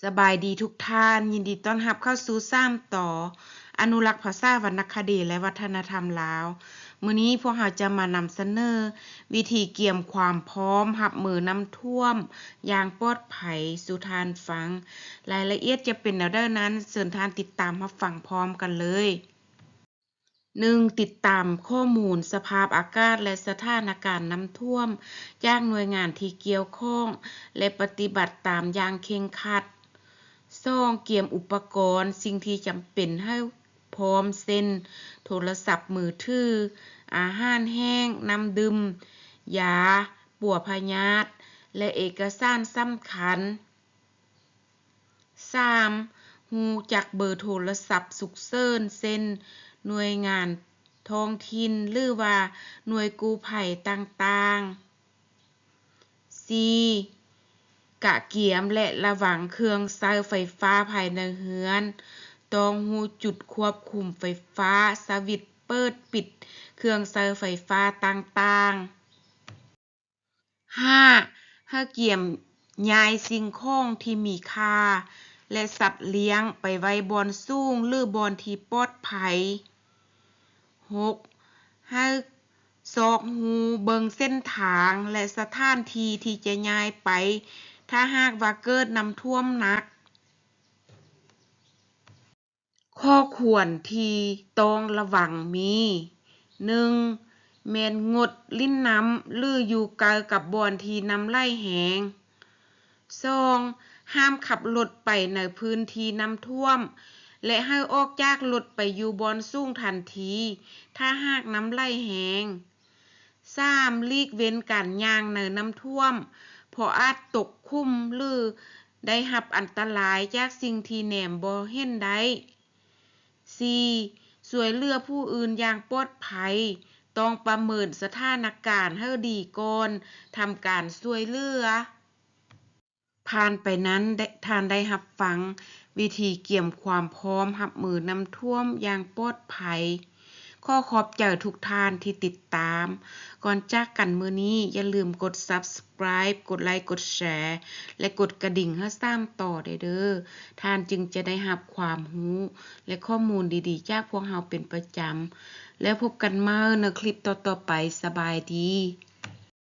สบายดีทุกท่านยินดีต้อนรับเข้าสู่3ต่ออนุรักษ์ภาษาวรรณคดีและวัฒนธรรมลาวมื้อนี้พวกเราจะมานำเสนอวิธีเกี่ยมความพร้อมรับมือน้ำท่วมอย่างปลอดภัยสู่ทานฟังรายละเอียดจะเป็นแนวใดนั้นเชิญท่านติดตามรับฟังพร้อมกันเลย 1. ติดตามข้อมูลสภาพอากาศและสถานการณ์น้ำท่วมจากหน่วยงานที่เกี่ยวข้องและปฏิบัติตามอย่างเคร่งครัด 2. เกียมอุปกรณ์สิ่งที่จำเป็นให้พร้อมเช่นโทรศัพท์มือถืออาหารแห้งน้ำดื่มยาปัวพยาธิและเอกสารสำคัญ 3. รู้จักเบอร์โทรศัพท์ฉุกเฉินเช่นหน่วยงานท้องถิ่นหรือว่าหน่วยกู้ภัยต่างๆ 4. กะเกียมและระวังเครื่องใช้ไฟฟ้าภายในเรือนต้องรู้จุดควบคุมไฟฟ้าสวิตช์เปิดปิดเครื่องใช้ไฟฟ้าต่างๆ 5. ให้เกียมย้ายสิ่งของที่มีค่าและสัตว์เลี้ยงไปไว้บอนสูงหรือบอนที่ปลอดภัย 6. ให้ซอกหูเบิงเส้นทางและสถานที่ที่จะย้ายไปถ้าหากว่าเกิดน้ำท่วมหนัก ข้อควรที่ต้องระวังมี 1. แม่นงดลิ้นน้ำหรืออยู่ไกลกับบอนที่น้ำไหลแหง 2. ห้ามขับรถไปในพื้นที่น้ำท่วมและให้ออกจากรถไปอยู่บอนสูงทันทีถ้าหากน้ำไหลแหง 3. หลีกเว้นการย่างในน้ำท่วมเพราะอาจตกคุ่มหรือได้รับอันตรายจากสิ่งที่แนมบ่เห็นได้ 4. ช่วยเหลือผู้อื่นอย่างปลอดภัยต้องประเมินสถานการณ์ให้ดีก่อนทำการช่วยเหลือผ่านไปนั้นท่านได้รับฟังวิธีเกี่ยมความพร้อมรับมือน้ำท่วมอย่างปลอดภัยขอขอบใจทุกท่านที่ติดตามก่อนจากกันมื้อนี้อย่าลืมกด Subscribe กดไลค์กดแชร์และกดกระดิ่งให้ต่อได้เด้อท่านจึงจะได้รับความรู้และข้อมูลดีๆจากพวกเราเป็นประจำแล้วพบกันใหม่ในคลิปต่อๆไปสบายดี